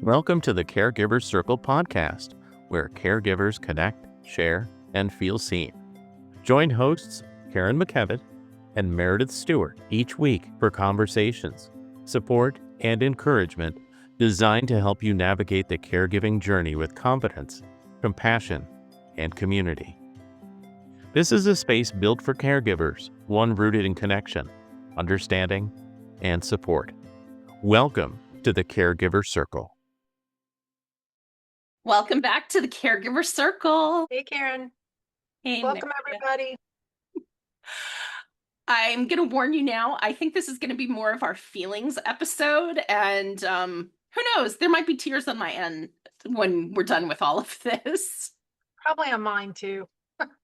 Welcome to the Caregiver Circle podcast, where caregivers connect, share, and feel seen. Join hosts Karen McKevitt and Meredith Stewart each week for conversations, support, and encouragement designed to help you navigate the caregiving journey with confidence, compassion, and community. This is a space built for caregivers, one rooted in connection, understanding, and support. Welcome to the Caregiver Circle. Welcome back to the Caregiver Circle. Hey, Karen. Hey, Welcome, Meredith. everybody. I'm going to warn you now. I think this is going to be more of our feelings episode. And who knows? There might be tears on my end when we're done with all of this. Probably on mine, too. That's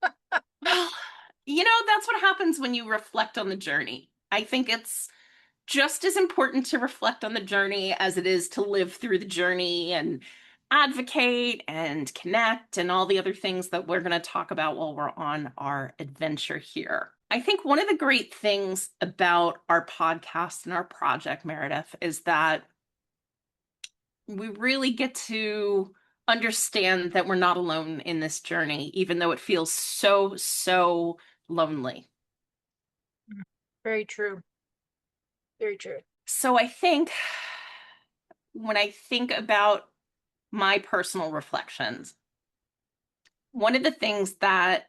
what happens when you reflect on the journey. I think it's just as important to reflect on the journey as it is to live through the journey and advocate and connect and all the other things that we're going to talk about while we're on our adventure here. I think one of the great things about our podcast and our project, Meredith, is that we really get to understand that we're not alone in this journey, even though it feels so lonely. Very true. Very true. So I think when I think about my personal reflections, one of the things that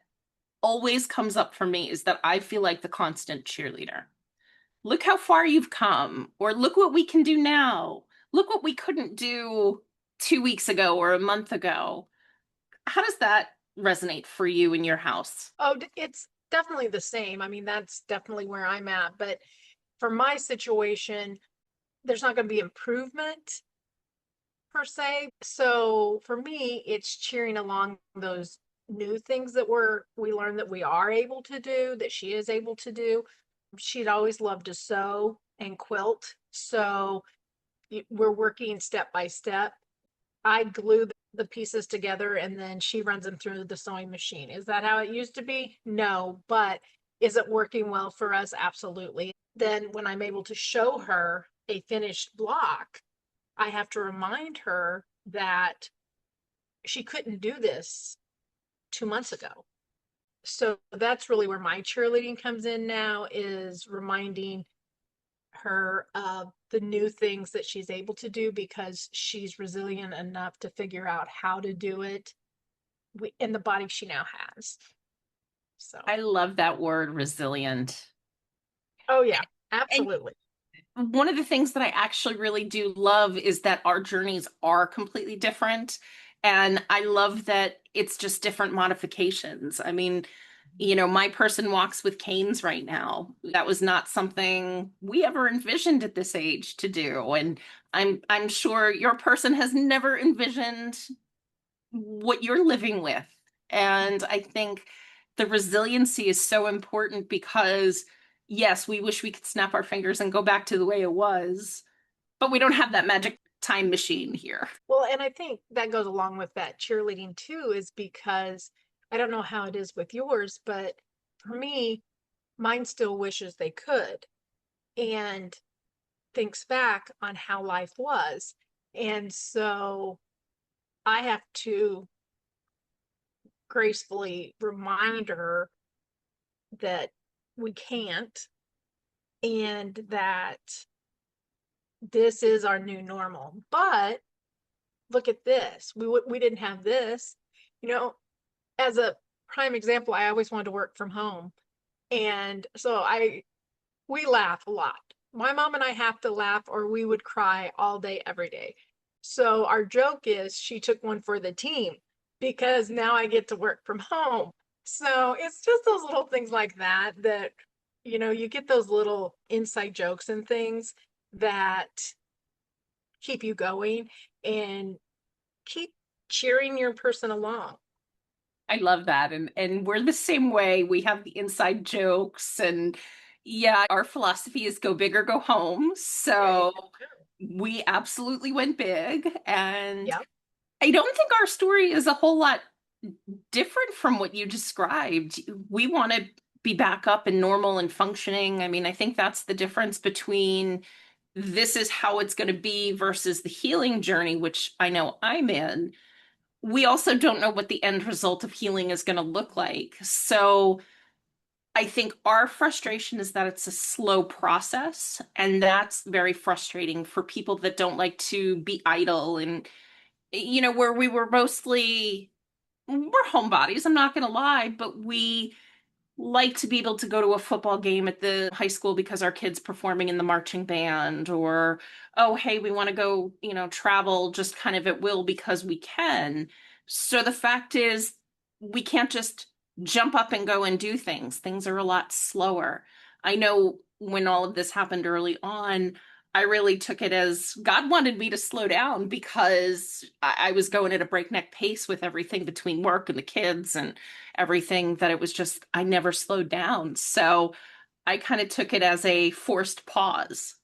always comes up for me is that I feel like the constant cheerleader. Look how far you've come, or look what we can do now. Look what we couldn't do 2 weeks ago or a month ago. How does that resonate for you in your house? Oh, it's definitely the same. I mean, that's definitely where I'm at. But for my situation, there's not going to be improvement per se. So for me, it's cheering along those new things that we learned that we are able to do, that she is able to do. She'd always loved to sew and quilt. So we're working step by step. I glue the pieces together and then she runs them through the sewing machine. Is that how it used to be? No, but is it working well for us? Absolutely. Then when I'm able to show her a finished block, I have to remind her that she couldn't do this 2 months ago. So that's really where my cheerleading comes in now, is reminding her of the new things that she's able to do because she's resilient enough to figure out how to do it in the body she now has. So I love that word, resilient. Oh yeah, absolutely. And one of the things that I actually really do love is that our journeys are completely different. And I love that it's just different modifications. I mean, my person walks with canes right now. That was not something we ever envisioned at this age to do. And I'm sure your person has never envisioned what you're living with. And I think the resiliency is so important because yes, we wish we could snap our fingers and go back to the way it was, but we don't have that magic time machine here. Well, and I think that goes along with that cheerleading too, is because I don't know how it is with yours, but for me, mine still wishes they could and thinks back on how life was. And so I have to gracefully remind her that we can't, and that this is our new normal. But look at this. We didn't have this. As a prime example, I always wanted to work from home. And so we laugh a lot. My mom and I have to laugh or we would cry all day, every day. So our joke is she took one for the team because now I get to work from home. So it's just those little things like that, you get those little inside jokes and things that keep you going and keep cheering your person along. I love that. And we're the same way. We have the inside jokes, and yeah, our philosophy is go big or go home. So we absolutely went big. And Yep. I don't think our story is a whole lot different from what you described. We want to be back up and normal and functioning. I mean, I think that's the difference between this is how it's going to be versus the healing journey, which I know I'm in, we also don't know what the end result of healing is going to look like. So I think our frustration is that it's a slow process, and that's very frustrating for people that don't like to be idle. And, where we were mostly, we're homebodies, I'm not going to lie, but we like to be able to go to a football game at the high school because our kid's performing in the marching band, or, oh, hey, we want to go, travel just kind of at will because we can. So the fact is, we can't just jump up and go and do things. Things are a lot slower. I know when all of this happened early on, I really took it as God wanted me to slow down because I was going at a breakneck pace with everything between work and the kids and everything, that it was just, I never slowed down. So I kind of took it as a forced pause.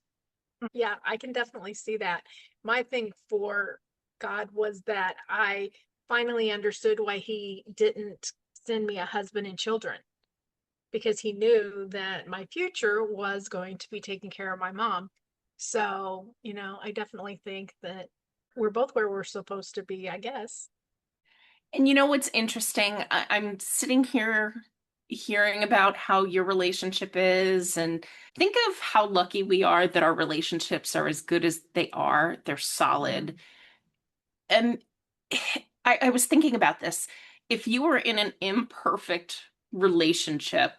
Yeah, I can definitely see that. My thing for God was that I finally understood why he didn't send me a husband and children, because he knew that my future was going to be taking care of my mom. So, I definitely think that we're both where we're supposed to be, I guess. And what's interesting? I'm sitting here hearing about how your relationship is, and think of how lucky we are that our relationships are as good as they are. They're solid. And I was thinking about this. If you were in an imperfect relationship,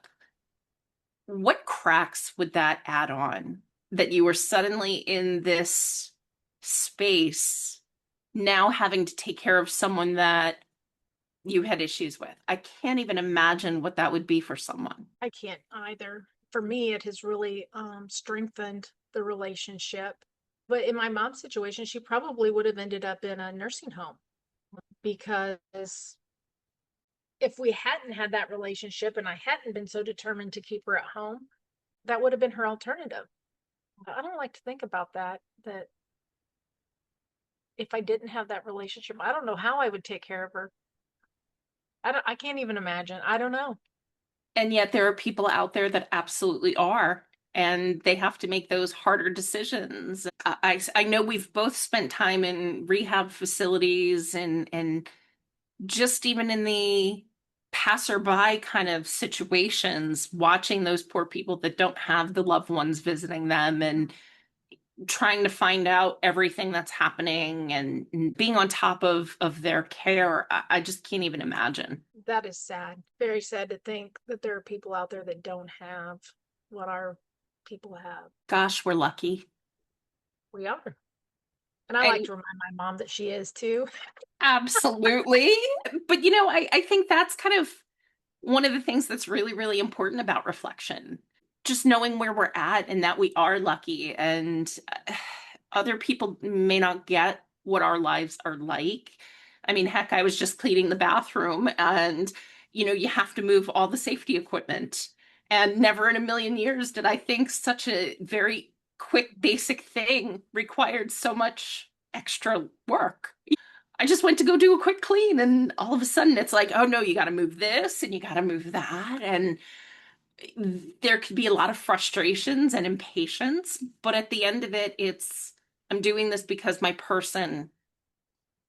what cracks would that add on? That you were suddenly in this space, now having to take care of someone that you had issues with. I can't even imagine what that would be for someone. I can't either. For me, it has really strengthened the relationship. But in my mom's situation, she probably would have ended up in a nursing home, because if we hadn't had that relationship and I hadn't been so determined to keep her at home, that would have been her alternative. I don't like to think about that if I didn't have that relationship, I don't know how I would take care of her. I can't even imagine. I don't know. And yet there are people out there that absolutely are, and they have to make those harder decisions. I know we've both spent time in rehab facilities, and just even in the passerby kind of situations, watching those poor people that don't have the loved ones visiting them, and trying to find out everything that's happening, and being on top of their care. I just can't even imagine. That is sad. Very sad to think that there are people out there that don't have what our people have. Gosh, we're lucky. We are. And I like And to remind my mom that she is too. absolutely. But I think that's kind of one of the things that's really, really important about reflection. Just knowing where we're at and that we are lucky, and other people may not get what our lives are like. I mean, heck, I was just cleaning the bathroom, and you have to move all the safety equipment. And never in a million years did I think such a very quick, basic thing required so much extra work. I just went to go do a quick clean, and all of a sudden it's like, oh no, you got to move this and you got to move that. And there could be a lot of frustrations and impatience, but at the end of it, I'm doing this because my person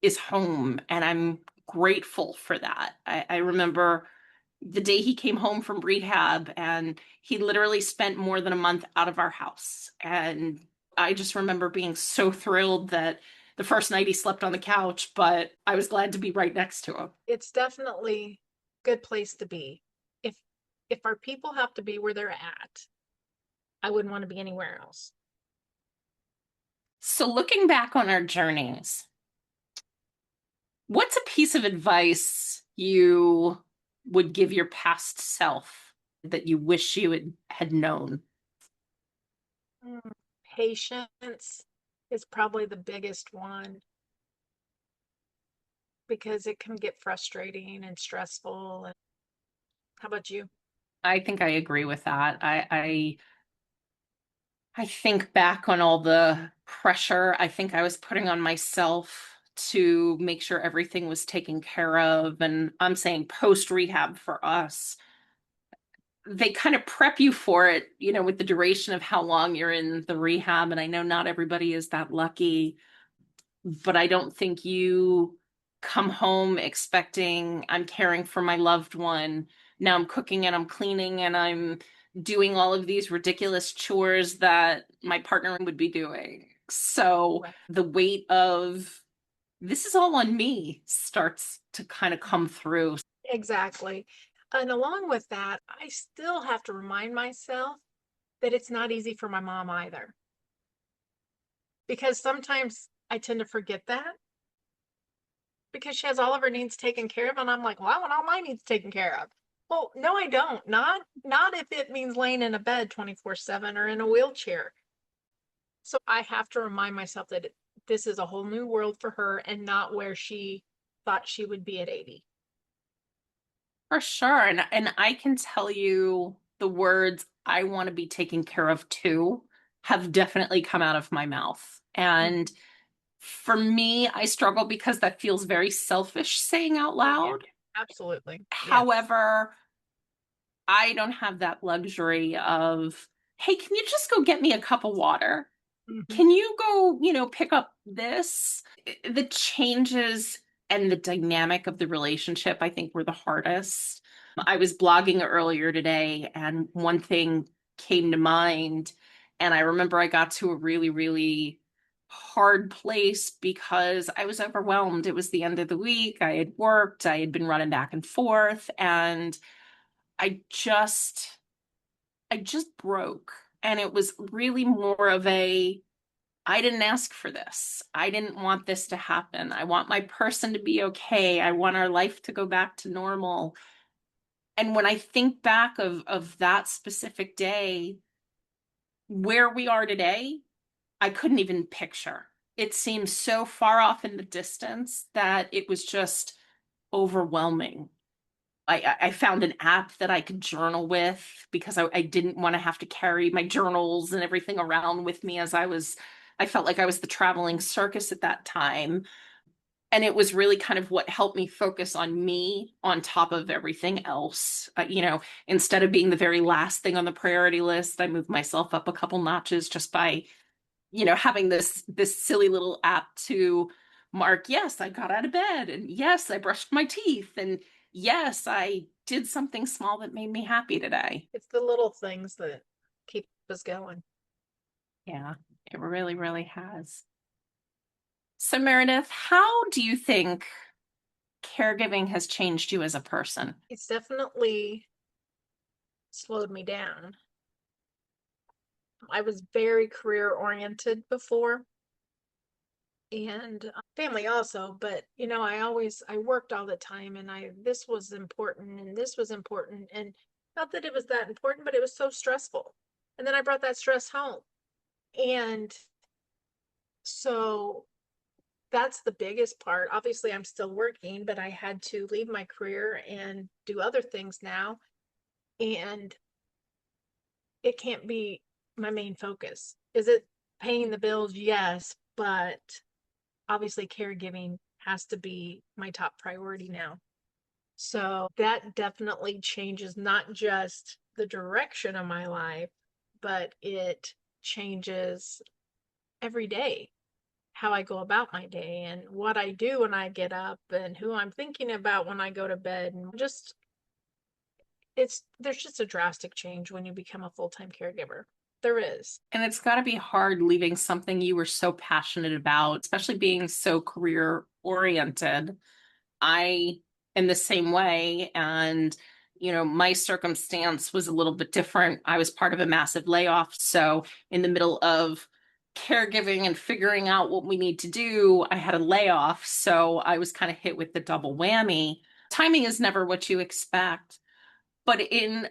is home, and I'm grateful for that. I remember the day he came home from rehab, and he literally spent more than a month out of our house. And I just remember being so thrilled that the first night he slept on the couch, but I was glad to be right next to him. It's definitely a good place to be. If if our people have to be where they're at, I wouldn't want to be anywhere else. So, looking back on our journeys, what's a piece of advice you would give your past self that you wish you had known? Patience is probably the biggest one, because it can get frustrating and stressful. And how about you? I think I agree with that. I think back on all the pressure I think I was putting on myself to make sure everything was taken care of. And I'm saying post rehab for us, they kind of prep you for it, with the duration of how long you're in the rehab. And I know not everybody is that lucky, but I don't think you come home expecting I'm caring for my loved one. Now I'm cooking and I'm cleaning and I'm doing all of these ridiculous chores that my partner would be doing. So Right. the weight of this is all on me starts to kind of come through. Exactly. And along with that, I still have to remind myself that it's not easy for my mom either. Because sometimes I tend to forget that because she has all of her needs taken care of. And I'm like, well, I want all my needs taken care of. Well, no, I don't. Not if it means laying in a bed 24/7 or in a wheelchair. So I have to remind myself that this is a whole new world for her and not where she thought she would be at 80. For sure. And I can tell you the words I want to be taken care of too have definitely come out of my mouth. And for me, I struggle because that feels very selfish saying out Oh, yeah, loud. absolutely. Yes. However, I don't have that luxury of, hey, can you just go get me a cup of water? Mhm. Can you go, pick up this? The changes and the dynamic of the relationship, I think, were the hardest. I was blogging earlier today, and one thing came to mind. And I remember I got to a really, really hard place because I was overwhelmed. It was the end of the week. I had worked, I had been running back and forth, and I just I just broke. And it was really more of a I didn't ask for this. I didn't want this to happen. I want my person to be okay. I want our life to go back to normal. And when I think back of that specific day, where we are today, I couldn't even picture. It seems so far off in the distance that it was just overwhelming. I found an app that I could journal with because I didn't want to have to carry my journals and everything around with me I felt like I was the traveling circus at that time. And it was really kind of what helped me focus on me on top of everything else. Instead of being the very last thing on the priority list, I moved myself up a couple notches just by having this silly little app to mark, yes, I got out of bed, and yes, I brushed my teeth, and yes, I did something small that made me happy today. It's the little things that keep us going. Yeah, it really, really has. So, Meredith, how do you think caregiving has changed you as a person? It's definitely slowed me down. I was very career oriented before and family also, but I worked all the time and this was important and this was important and not that it was that important, but it was so stressful. And then I brought that stress home. And so that's the biggest part. Obviously, I'm still working, but I had to leave my career and do other things now. And it can't be my main focus. Is it paying the bills? Yes, but obviously caregiving has to be my top priority now. So that definitely changes not just the direction of my life, but it changes every day how I go about my day and what I do when I get up and who I'm thinking about when I go to bed. And just, there's just a drastic change when you become a full-time caregiver. There is. And it's got to be hard leaving something you were so passionate about, especially being so career oriented. I am the same way. And, my circumstance was a little bit different. I was part of a massive layoff. So, in the middle of caregiving and figuring out what we need to do, I had a layoff. So, I was kind of hit with the double whammy. Timing is never what you expect. But in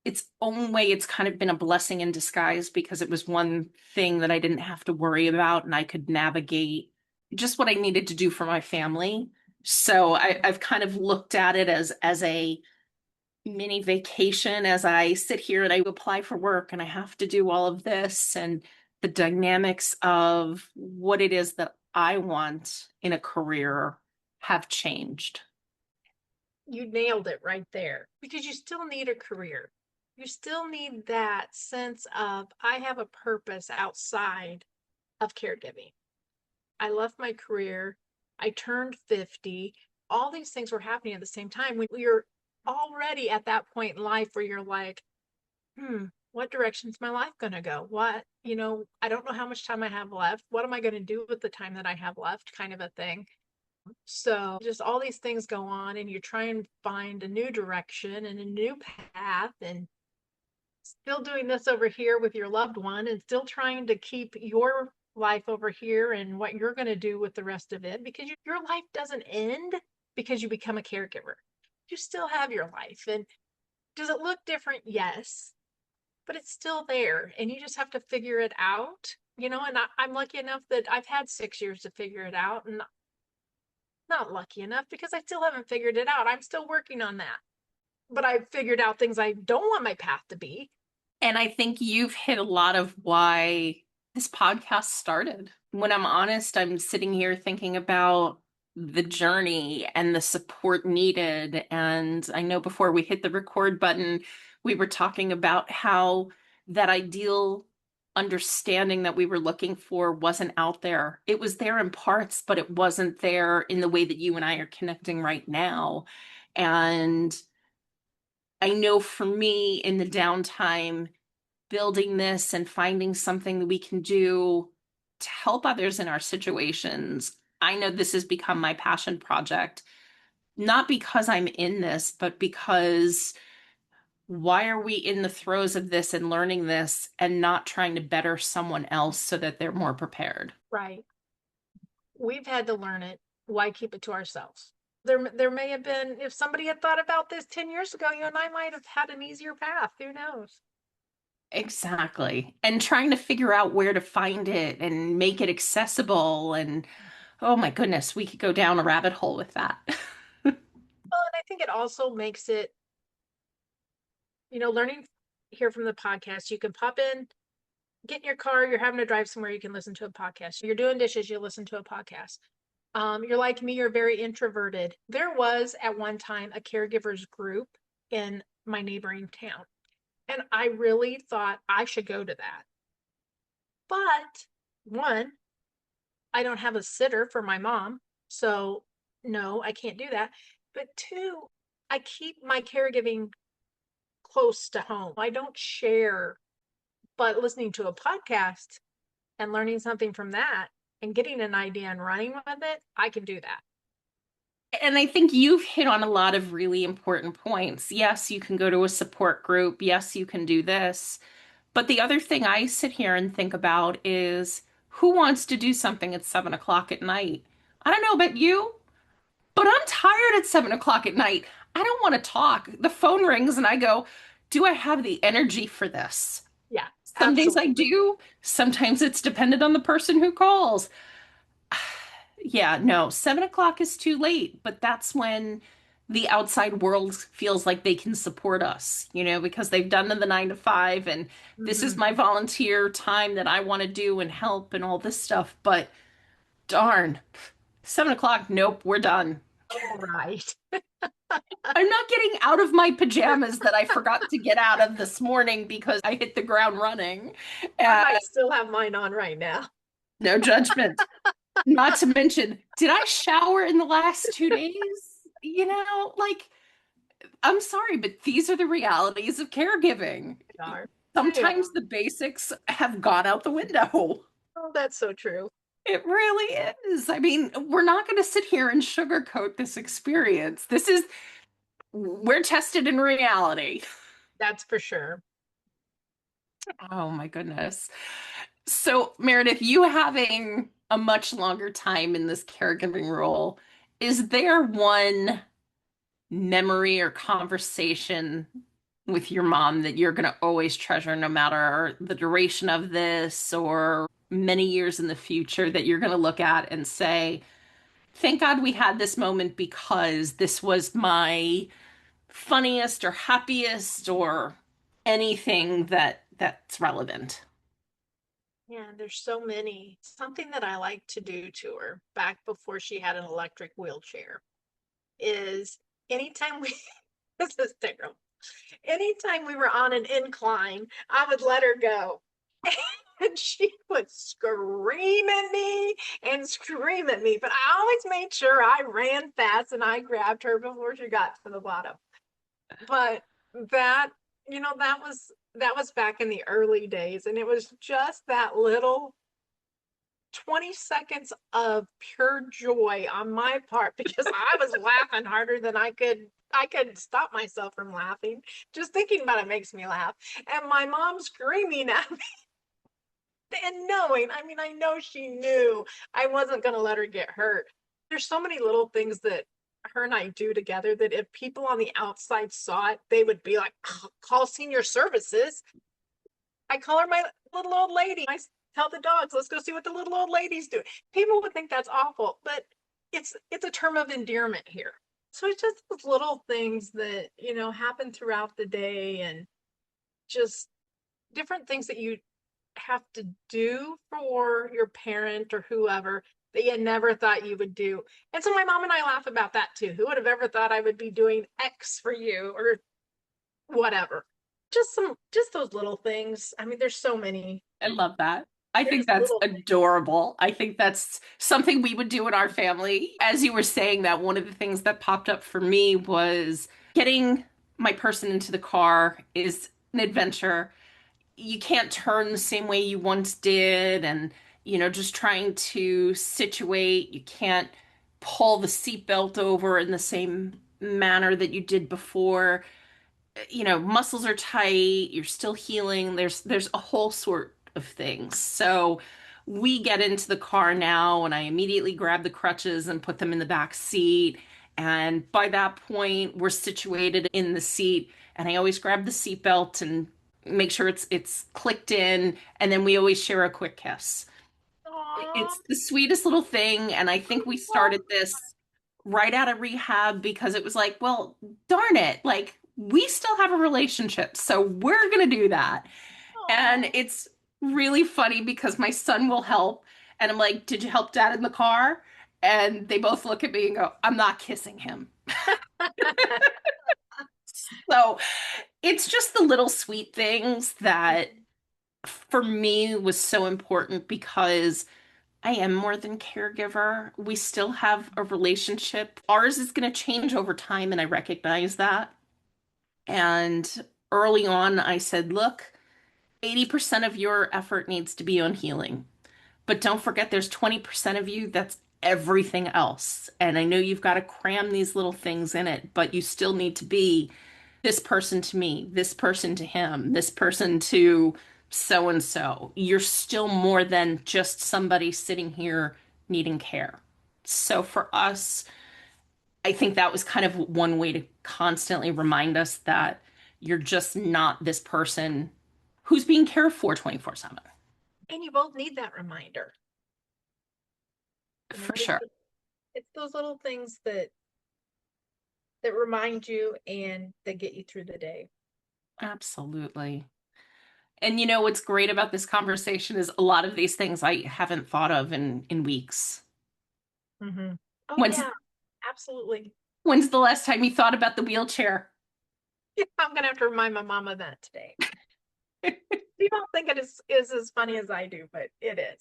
its own way, it's kind of been a blessing in disguise because it was one thing that I didn't have to worry about and I could navigate just what I needed to do for my family. So I've kind of looked at it as a mini vacation as I sit here and I apply for work and I have to do all of this and the dynamics of what it is that I want in a career have changed. You nailed it right there because you still need a career. you still need that sense of, I have a purpose outside of caregiving. I left my career. I turned 50. All these things were happening at the same time. When you're already at that point in life where you're like, what direction's my life going to go? What, I don't know how much time I have left. What am I going to do with the time that I have left? Kind of a thing. So just all these things go on, and you try and find a new direction and a new path, and still doing this over here with your loved one, and still trying to keep your life over here and what you're going to do with the rest of it, because your life doesn't end because you become a caregiver. You still have your life. And does it look different? Yes, but it's still there, and you just have to figure it out. And I'm lucky enough that I've had 6 years to figure it out, and not lucky enough because I still haven't figured it out. I'm still working on that, but I've figured out things I don't want my path to be. And I think you've hit a lot of why this podcast started. When I'm honest, I'm sitting here thinking about the journey and the support needed. And I know before we hit the record button, we were talking about how that ideal understanding that we were looking for wasn't out there. It was there in parts, but it wasn't there in the way that you and I are connecting right now. And I know for me in the downtime, building this and finding something that we can do to help others in our situations, I know this has become my passion project, not because I'm in this, but because why are we in the throes of this and learning this and not trying to better someone else so that they're more prepared? Right. We've had to learn it. Why keep it to ourselves? There may have been, if somebody had thought about this 10 years ago, you and I might have had an easier path. Who knows? Exactly. And trying to figure out where to find it and make it accessible. And oh my goodness, we could go down a rabbit hole with that. Well, and I think it also makes it, learning here from the podcast, you can pop in, get in your car, you're having to drive somewhere, you can listen to a podcast. You're doing dishes, you listen to a podcast. You're like me, you're very introverted. There was at one time a caregivers group in my neighboring town, and I really thought I should go to that. But one, I don't have a sitter for my mom, so no, I can't do that. But two, I keep my caregiving close to home. I don't share, but listening to a podcast and learning something from that and getting an idea and running with it, I can do that. And I think you've hit on a lot of really important points. Yes, you can go to a support group. Yes, you can do this. But the other thing I sit here and think about is who wants to do something at 7 o'clock at night? I don't know about you, but I'm tired at 7 o'clock at night. I don't want to talk. The phone rings and I go, do I have the energy for this? Yeah, Some days I absolutely. do. Sometimes it's dependent on the person who calls. Yeah, no, 7 o'clock is too late, but that's when the outside world feels like they can support us, because they've done the 9 to 5 and this is Mm-hmm. my volunteer time that I want to do and help and all this stuff. But darn, 7 o'clock, nope, we're done. All right. I'm not getting out of my pajamas that I forgot to get out of this morning because I hit the ground running. I Uh, might still have mine on right now. no judgment. Not to mention, did I shower in the last 2 days? Like, I'm sorry, but these are the realities of caregiving. Darn. Sometimes the basics have gone out the window. Oh, that's so true. It really is. I mean, we're not going to sit here and sugarcoat this experience. We're tested in reality. That's for sure. Oh my goodness. So, Meredith, you having a much longer time in this caregiving role, is there one memory or conversation with your mom that you're going to always treasure no matter the duration of this or many years in the future that you're going to look at and say, thank God we had this moment because this was my funniest or happiest or anything that's relevant? Yeah, there's so many. Something that I like to do to her back before she had an electric wheelchair is anytime we, this is terrible. Anytime we were on an incline, I would let her go. And she would scream at me and scream at me. But I always made sure I ran fast and I grabbed her before she got to the bottom. But that, that was back in the early days. And it was just that little 20 seconds of pure joy on my part because I was laughing harder than I could stop myself from laughing. Just thinking about it makes me laugh. And my mom screaming at me and knowing, I know she knew I wasn't going to let her get hurt. There's so many little things that her and I do together that if people on the outside saw it, they would be like, oh, call senior services. I call her my little old lady. I tell the dogs, let's go see what the little old lady's doing. People would think that's awful, but it's a term of endearment here. So it's just those little things that, happen throughout the day and just different things that you have to do for your parent or whoever that you never thought you would do. And so my mom and I laugh about that too. Who would have ever thought I would be doing X for you or whatever? Just those little things. There's so many. I love that. I They're think just that's little things. adorable. I think that's something we would do in our family. As you were saying that, one of the things that popped up for me was getting my person into the car is an adventure. You can't turn the same way you once did, and just trying to situate. You can't pull the seatbelt over in the same manner that you did before. Muscles are tight, you're still healing. There's a whole sort of things. So we get into the car now and I immediately grab the crutches and put them in the back seat. And by that point, we're situated in the seat and I always grab the seatbelt and make sure it's clicked in, and then we always share a quick kiss. Aww. It's the sweetest little thing, and I think we started this right out of rehab because it was like, well, darn it, like we still have a relationship, so we're gonna do that. And Aw. it's really funny because my son will help, and I'm like, did you help dad in the car? And they both look at me and go, I'm not kissing him. So it's just the little sweet things that for me was so important because I am more than caregiver. We still have a relationship. Ours is going to change over time, and I recognize that. And early on, I said, look, 80% of your effort needs to be on healing. But don't forget, there's 20% of you that's everything else. And I know you've got to cram these little things in it, but you still need to be this person to me, this person to him, this person to so and so. You're still more than just somebody sitting here needing care. So for us, I think that was kind of one way to constantly remind us that you're just not this person who's being cared for 24/7. And you both need that reminder. For sure. It's those little things that remind you and that get you through the day. Absolutely. And what's great about this conversation is a lot of these things I haven't thought of in weeks. Mm-hmm. Oh When's yeah, absolutely. when's the last time you thought about the wheelchair? I'm gonna have to remind my mom of that today. You don't think it is as funny as I do, but it is.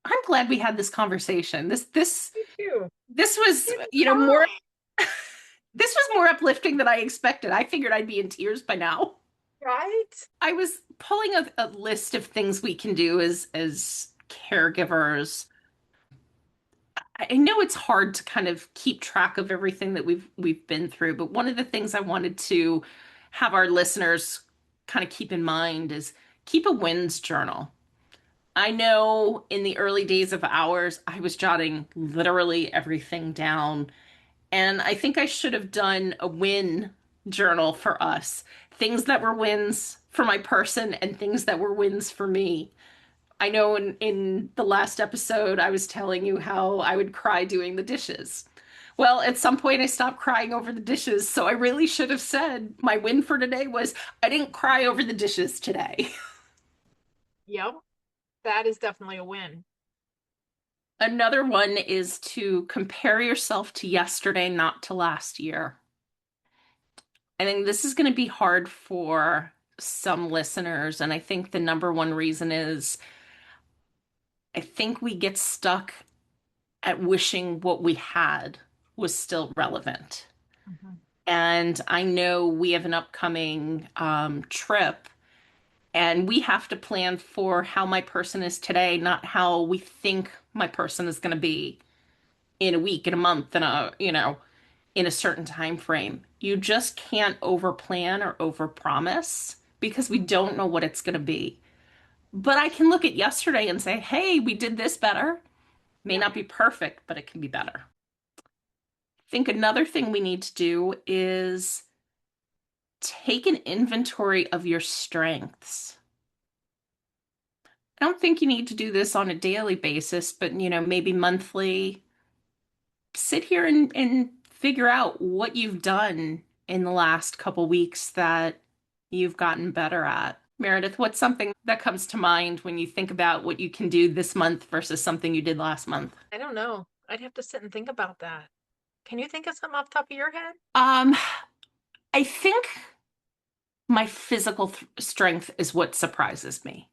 I'm glad we had this conversation. This Me too. this was, It's more fun, this was more uplifting than I expected. I figured I'd be in tears by now. right? I was pulling a list of things we can do as caregivers. I know it's hard to kind of keep track of everything that we've been through, but one of the things I wanted to have our listeners kind of keep in mind is keep a wins journal. I know in the early days of ours, I was jotting literally everything down, and I think I should have done a win journal for us. Things that were wins for my person and things that were wins for me. I know in the last episode, I was telling you how I would cry doing the dishes. Well, at some point, I stopped crying over the dishes. So I really should have said my win for today was I didn't cry over the dishes today. Yep. That is definitely a win. Another one is to compare yourself to yesterday, not to last year. I think this is going to be hard for some listeners. And I think the number one reason is I think we get stuck at wishing what we had was still relevant. Mhm. And I know we have an upcoming trip, and we have to plan for how my person is today, not how we think my person is going to be in a week, in a month, in a certain time frame. You just can't over plan or over promise because we don't know what it's going to be. But I can look at yesterday and say, hey, we did this better. May Yeah. not be perfect, but it can be better. I think another thing we need to do is take an inventory of your strengths. I don't think you need to do this on a daily basis, but maybe monthly. Sit here and figure out what you've done in the last couple weeks that you've gotten better at. Meredith, what's something that comes to mind when you think about what you can do this month versus something you did last month? I don't know. I'd have to sit and think about that. Can you think of something off the top of your head? Um, I think my physical strength is what surprises me.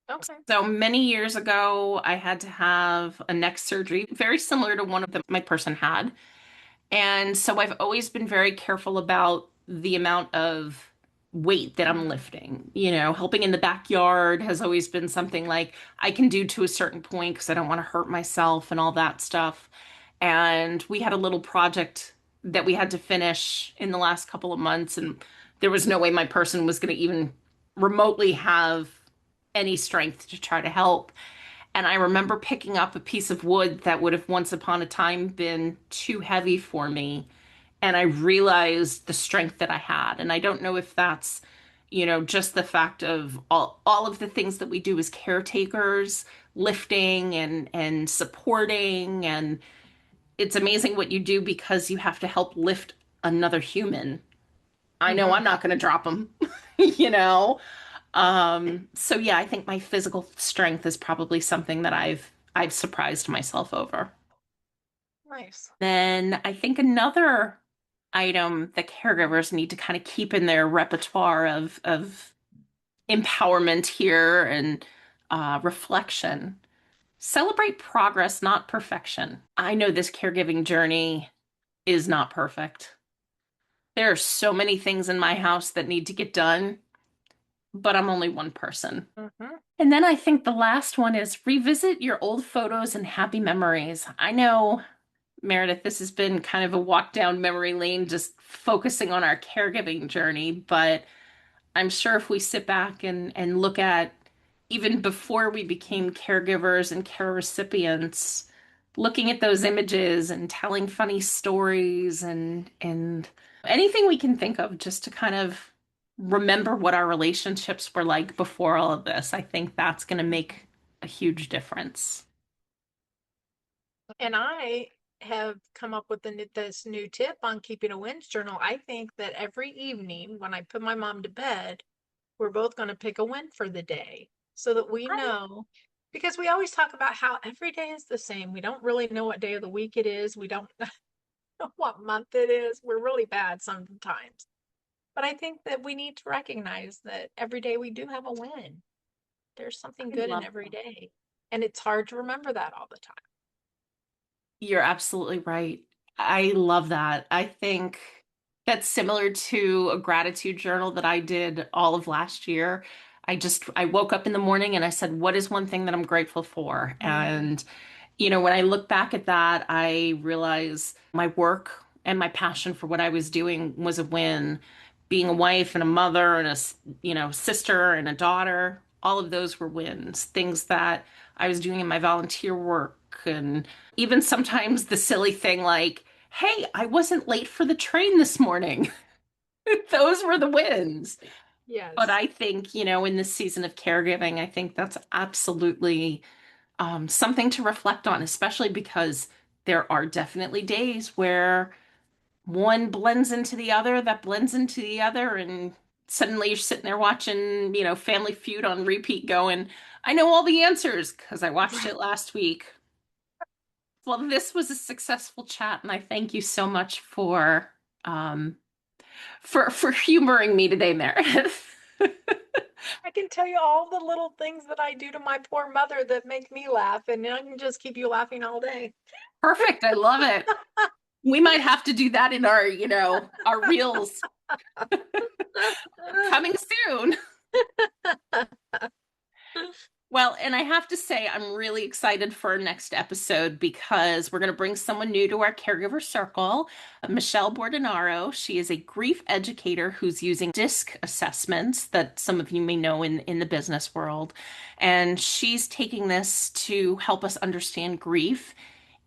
Okay. So many years ago, I had to have a neck surgery, very similar to one of my person had. And so I've always been very careful about the amount of weight that I'm Mhm. lifting. Helping in the backyard has always been something like I can do to a certain point because I don't want to hurt myself and all that stuff. And we had a little project that we had to finish in the last couple of months, and there was no way my person was going to even remotely have any strength to try to help. And I remember picking up a piece of wood that would have once upon a time been too heavy for me. And I realized the strength that I had. And I don't know if that's, just the fact of all of the things that we do as caretakers, lifting and supporting. And it's amazing what you do because you have to help lift another human. I know I'm Mhm. not going to drop them, you know? So yeah, I think my physical strength is probably something that I've surprised myself over. Nice. Then I think another item that caregivers need to kind of keep in their repertoire of empowerment here and reflection. Celebrate progress, not perfection. I know this caregiving journey is not perfect. There are so many things in my house that need to get done, but I'm only one person. Mhm. And then I think the last one is revisit your old photos and happy memories. I know, Meredith, this has been kind of a walk down memory lane, just focusing on our caregiving journey, but I'm sure if we sit back and look at even before we became caregivers and care recipients, looking at those images and telling funny stories and anything we can think of just to kind of remember what our relationships were like before all of this, I think that's going to make a huge difference. And I have come up with this new tip on keeping a wins journal. I think that every evening when I put my mom to bed, we're both going to pick a win for the day so that we know, because we always talk about how every day is the same. We don't really know what day of the week it is. We don't know what month it is. We're really bad sometimes. But I think that we need to recognize that every day we do have a win. There's something I good in love every that. day. And it's hard to remember that all the time. You're absolutely right. I love that. I think that's similar to a gratitude journal that I did all of last year. I woke up in the morning and I said, what is one thing that I'm grateful for? Mm. And when I look back at that, I realize my work and my passion for what I was doing was a win. Being a wife and a mother and sister and a daughter, all of those were wins. Things that I was doing in my volunteer work and even sometimes the silly thing like, hey, I wasn't late for the train this morning. Those were the wins. But Yes. I think, in this season of caregiving, I think that's absolutely something to reflect on, especially because there are definitely days where one blends into the other, that blends into the other, and suddenly you're sitting there watching, Family Feud on repeat going, I know all the answers because I watched it last week. Well, this was a successful chat, and I thank you so much for um, for humoring me today, Meredith. I can tell you all the little things that I do to my poor mother that make me laugh, and I can just keep you laughing all day. Perfect. I love it. We might have to do that in our, our reels coming soon. Well, and I have to say, I'm really excited for our next episode because we're going to bring someone new to our Caregiver Circle, Michelle Bordonaro. She is a grief educator who's using DISC assessments that some of you may know in the business world. And she's taking this to help us understand grief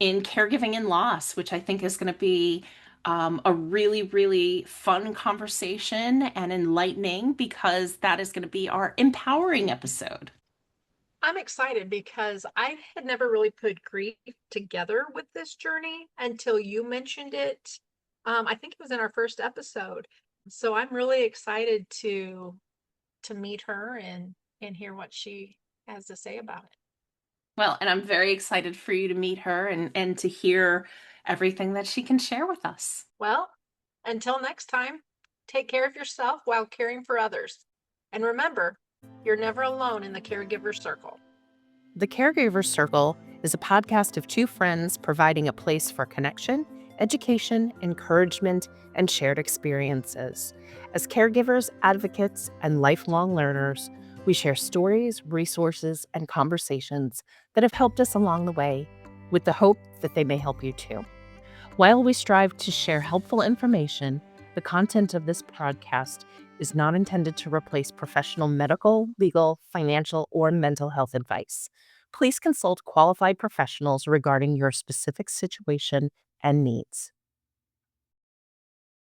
in caregiving and loss, which I think is going to be a really, really fun conversation and enlightening because that is going to be our empowering episode. I'm excited because I had never really put grief together with this journey until you mentioned it. I think it was in our first episode. So I'm really excited to meet her and hear what she has to say about it. Well, and I'm very excited for you to meet her and to hear everything that she can share with us. Well, until next time, take care of yourself while caring for others. And remember, you're never alone in the Caregiver Circle. The Caregiver Circle is a podcast of two friends providing a place for connection, education, encouragement, and shared experiences. As caregivers, advocates, and lifelong learners, we share stories, resources, and conversations that have helped us along the way, with the hope that they may help you too. While we strive to share helpful information, the content of this podcast is not intended to replace professional medical, legal, financial, or mental health advice. Please consult qualified professionals regarding your specific situation and needs.